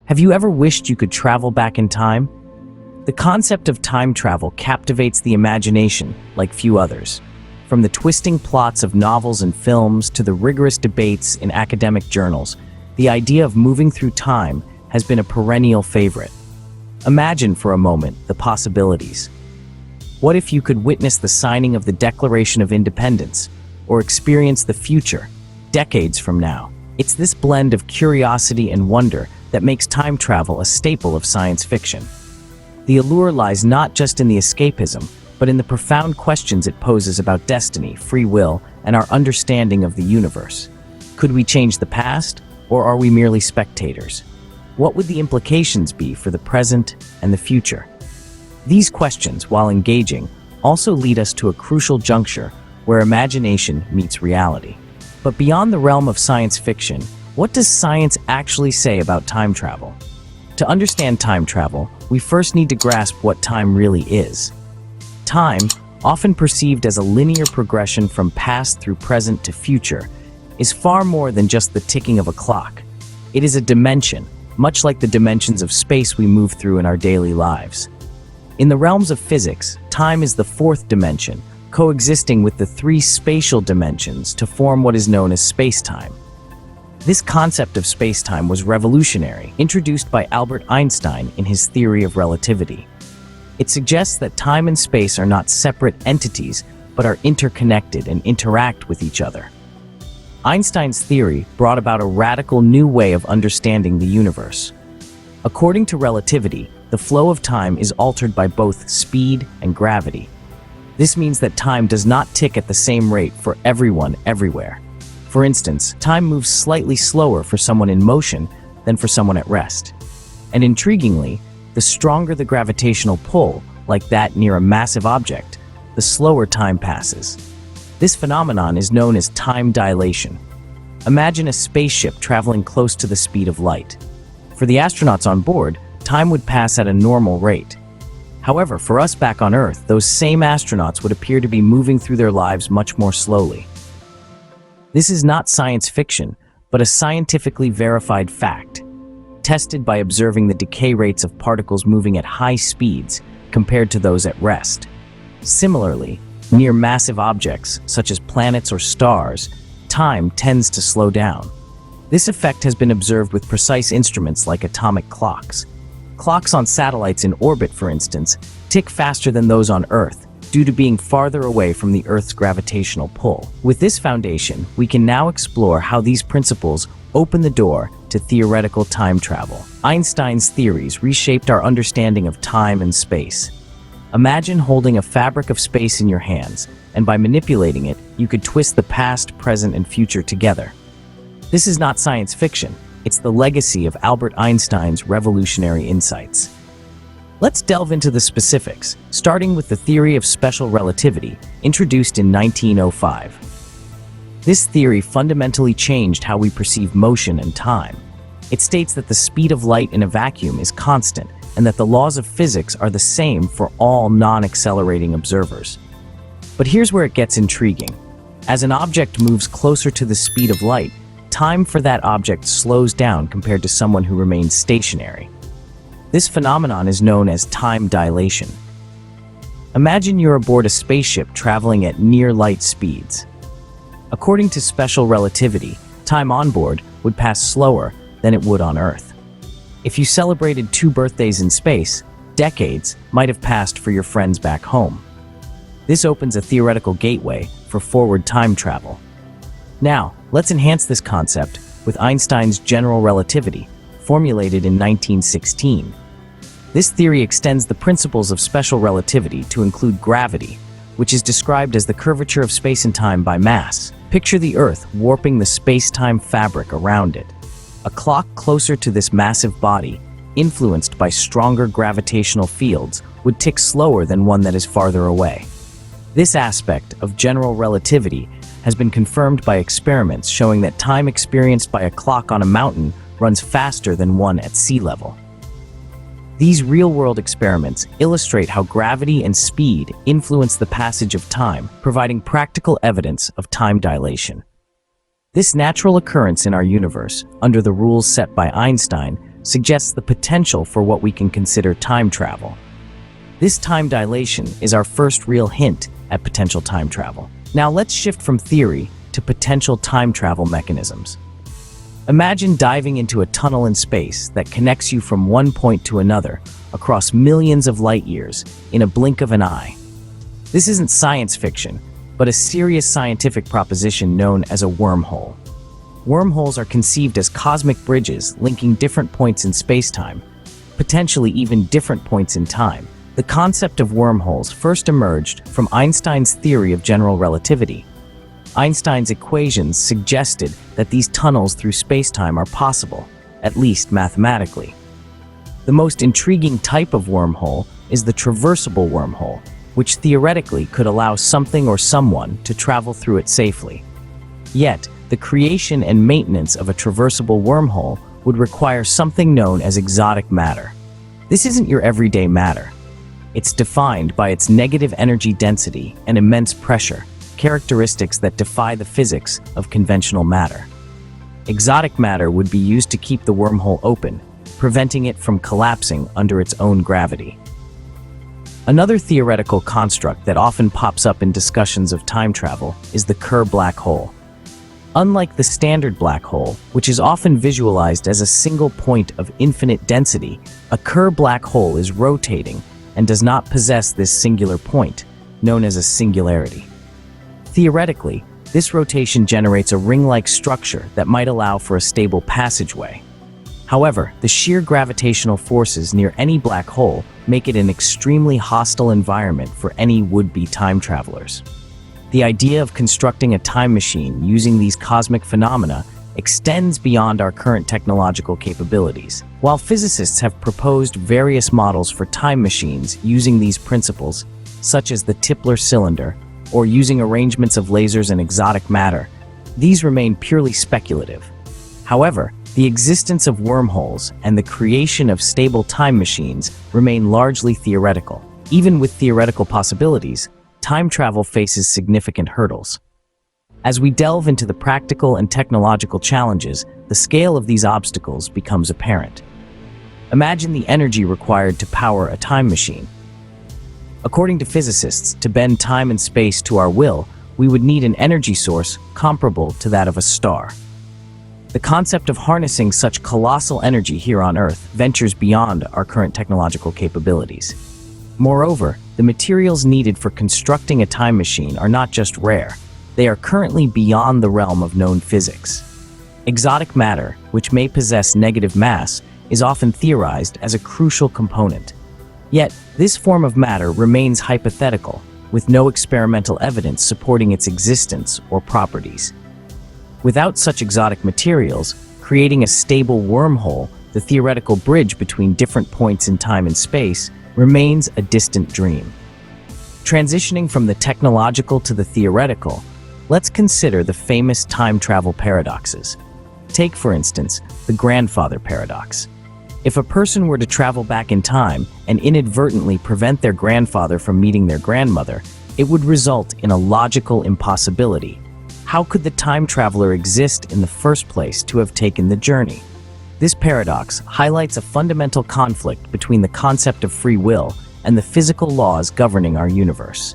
Have you ever wished you could travel back in time? The concept of time travel captivates the imagination like few others. From the twisting plots of novels and films to the rigorous debates in academic journals, the idea of moving through time has been a perennial favorite. Imagine for a moment the possibilities. What if you could witness the signing of the Declaration of Independence, or experience the future, decades from now? It's this blend of curiosity and wonder that makes time travel a staple of science fiction. The allure lies not just in the escapism, but in the profound questions it poses about destiny, free will, and our understanding of the universe. Could we change the past, or are we merely spectators? What would the implications be for the present and the future? These questions, while engaging, also lead us to a crucial juncture where imagination meets reality. But beyond the realm of science fiction, what does science actually say about time travel? To understand time travel, we first need to grasp what time really is. Time, often perceived as a linear progression from past through present to future, is far more than just the ticking of a clock. It is a dimension, much like the dimensions of space we move through in our daily lives. In the realms of physics, time is the fourth dimension, coexisting with the three spatial dimensions to form what is known as space-time. This concept of space-time was revolutionary, introduced by Albert Einstein in his theory of relativity. It suggests that time and space are not separate entities, but are interconnected and interact with each other. Einstein's theory brought about a radical new way of understanding the universe. According to relativity, the flow of time is altered by both speed and gravity. This means that time does not tick at the same rate for everyone everywhere. For instance, time moves slightly slower for someone in motion than for someone at rest. And intriguingly, the stronger the gravitational pull, like that near a massive object, the slower time passes. This phenomenon is known as time dilation. Imagine a spaceship traveling close to the speed of light. For the astronauts on board, time would pass at a normal rate. However, for us back on Earth, those same astronauts would appear to be moving through their lives much more slowly. This is not science fiction, but a scientifically verified fact, tested by observing the decay rates of particles moving at high speeds compared to those at rest. Similarly, near massive objects, such as planets or stars, time tends to slow down. This effect has been observed with precise instruments like atomic clocks. Clocks on satellites in orbit, for instance, tick faster than those on Earth due to being farther away from the Earth's gravitational pull. With this foundation, we can now explore how these principles open the door to theoretical time travel. Einstein's theories reshaped our understanding of time and space. Imagine holding a fabric of space in your hands, and by manipulating it, you could twist the past, present, and future together. This is not science fiction. It's the legacy of Albert Einstein's revolutionary insights. Let's delve into the specifics, starting with the theory of special relativity, introduced in 1905. This theory fundamentally changed how we perceive motion and time. It states that the speed of light in a vacuum is constant, and that the laws of physics are the same for all non-accelerating observers. But here's where it gets intriguing. As an object moves closer to the speed of light, time for that object slows down compared to someone who remains stationary. This phenomenon is known as time dilation. Imagine you're aboard a spaceship traveling at near light speeds. According to special relativity, time on board would pass slower than it would on Earth. If you celebrated 2 birthdays in space, decades might have passed for your friends back home. This opens a theoretical gateway for forward time travel. Now, let's enhance this concept with Einstein's general relativity, formulated in 1916. This theory extends the principles of special relativity to include gravity, which is described as the curvature of space and time by mass. Picture the Earth warping the space-time fabric around it. A clock closer to this massive body, influenced by stronger gravitational fields, would tick slower than one that is farther away. This aspect of general relativity has been confirmed by experiments showing that time experienced by a clock on a mountain runs faster than one at sea level. These real-world experiments illustrate how gravity and speed influence the passage of time, providing practical evidence of time dilation. This natural occurrence in our universe, under the rules set by Einstein, suggests the potential for what we can consider time travel. This time dilation is our first real hint at potential time travel. Now let's shift from theory to potential time travel mechanisms. Imagine diving into a tunnel in space that connects you from one point to another across millions of light years in a blink of an eye. This isn't science fiction, but a serious scientific proposition known as a wormhole. Wormholes are conceived as cosmic bridges linking different points in space-time, potentially even different points in time. The concept of wormholes first emerged from Einstein's theory of general relativity. Einstein's equations suggested that these tunnels through space-time are possible, at least mathematically. The most intriguing type of wormhole is the traversable wormhole, which theoretically could allow something or someone to travel through it safely. Yet, the creation and maintenance of a traversable wormhole would require something known as exotic matter. This isn't your everyday matter. It's defined by its negative energy density and immense pressure, characteristics that defy the physics of conventional matter. Exotic matter would be used to keep the wormhole open, preventing it from collapsing under its own gravity. Another theoretical construct that often pops up in discussions of time travel is the Kerr black hole. Unlike the standard black hole, which is often visualized as a single point of infinite density, a Kerr black hole is rotating and does not possess this singular point, known as a singularity. Theoretically, this rotation generates a ring-like structure that might allow for a stable passageway. However, the sheer gravitational forces near any black hole make it an extremely hostile environment for any would-be time travelers. The idea of constructing a time machine using these cosmic phenomena extends beyond our current technological capabilities. While physicists have proposed various models for time machines using these principles, such as the Tipler cylinder, or using arrangements of lasers and exotic matter, these remain purely speculative. However, the existence of wormholes and the creation of stable time machines remain largely theoretical. Even with theoretical possibilities, time travel faces significant hurdles. As we delve into the practical and technological challenges, the scale of these obstacles becomes apparent. Imagine the energy required to power a time machine. According to physicists, to bend time and space to our will, we would need an energy source comparable to that of a star. The concept of harnessing such colossal energy here on Earth ventures beyond our current technological capabilities. Moreover, the materials needed for constructing a time machine are not just rare, they are currently beyond the realm of known physics. Exotic matter, which may possess negative mass, is often theorized as a crucial component. Yet, this form of matter remains hypothetical, with no experimental evidence supporting its existence or properties. Without such exotic materials, creating a stable wormhole, the theoretical bridge between different points in time and space, remains a distant dream. Transitioning from the technological to the theoretical, let's consider the famous time travel paradoxes. Take, for instance, the grandfather paradox. If a person were to travel back in time and inadvertently prevent their grandfather from meeting their grandmother, it would result in a logical impossibility. How could the time traveler exist in the first place to have taken the journey? This paradox highlights a fundamental conflict between the concept of free will and the physical laws governing our universe.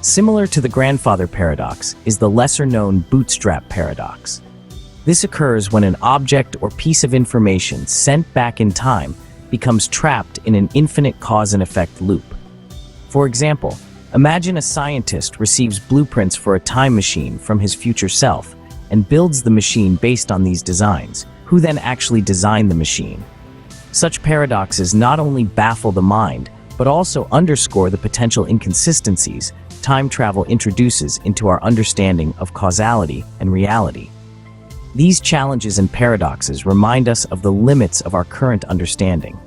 Similar to the grandfather paradox is the lesser-known bootstrap paradox. This occurs when an object or piece of information sent back in time becomes trapped in an infinite cause and effect loop. For example, imagine a scientist receives blueprints for a time machine from his future self and builds the machine based on these designs. Who then actually designed the machine? Such paradoxes not only baffle the mind, but also underscore the potential inconsistencies time travel introduces into our understanding of causality and reality. These challenges and paradoxes remind us of the limits of our current understanding.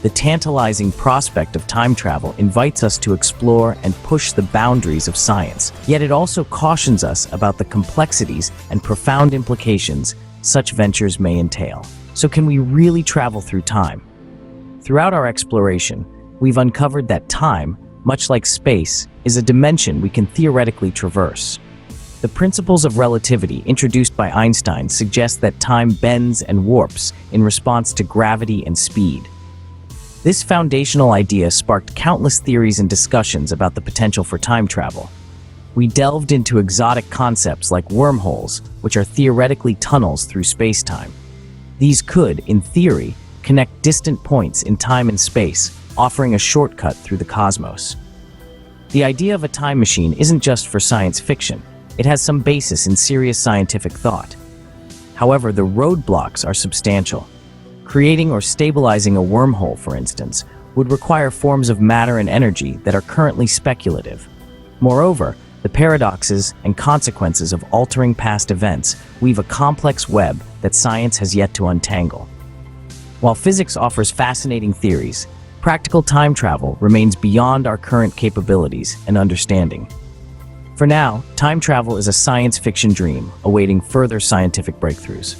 The tantalizing prospect of time travel invites us to explore and push the boundaries of science, yet it also cautions us about the complexities and profound implications such ventures may entail. So can we really travel through time? Throughout our exploration, we've uncovered that time, much like space, is a dimension we can theoretically traverse. The principles of relativity introduced by Einstein suggest that time bends and warps in response to gravity and speed. This foundational idea sparked countless theories and discussions about the potential for time travel. We delved into exotic concepts like wormholes, which are theoretically tunnels through space-time. These could, in theory, connect distant points in time and space, offering a shortcut through the cosmos. The idea of a time machine isn't just for science fiction. It has some basis in serious scientific thought. However, the roadblocks are substantial. Creating or stabilizing a wormhole, for instance, would require forms of matter and energy that are currently speculative. Moreover, the paradoxes and consequences of altering past events weave a complex web that science has yet to untangle. While physics offers fascinating theories, practical time travel remains beyond our current capabilities and understanding. For now, time travel is a science fiction dream awaiting further scientific breakthroughs.